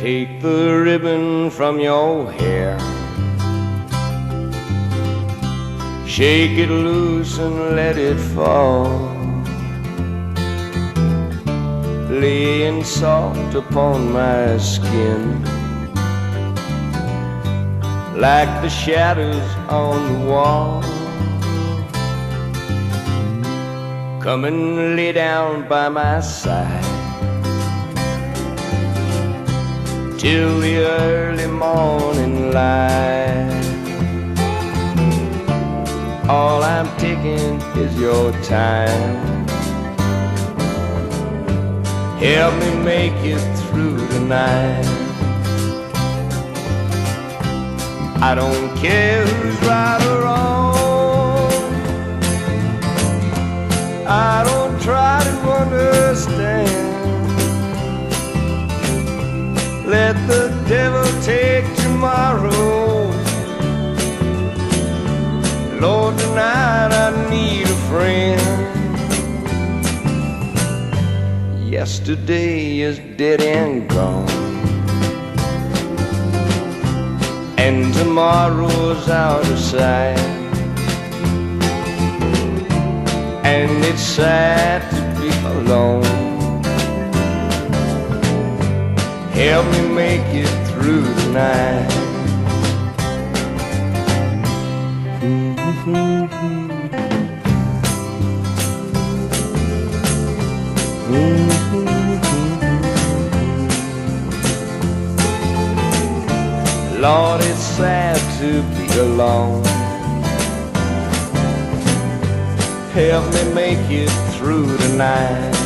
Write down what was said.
Take the ribbon from your hair, shake it loose and let it fall, laying soft upon my skin, like the shadows on the wall. Come and lay down by my side till the early morning light. All I'm taking is your time. Help me make it through tonight. I don't care who's right or wrong, I don't try to understand. Let the devil take tomorrow. Lord, tonight I need a friend. Yesterday is dead and gone, and tomorrow's out of sight. And it's sad to be alone. Help me make it through the night. Lord, it's sad to be alone. Help me make it through the night.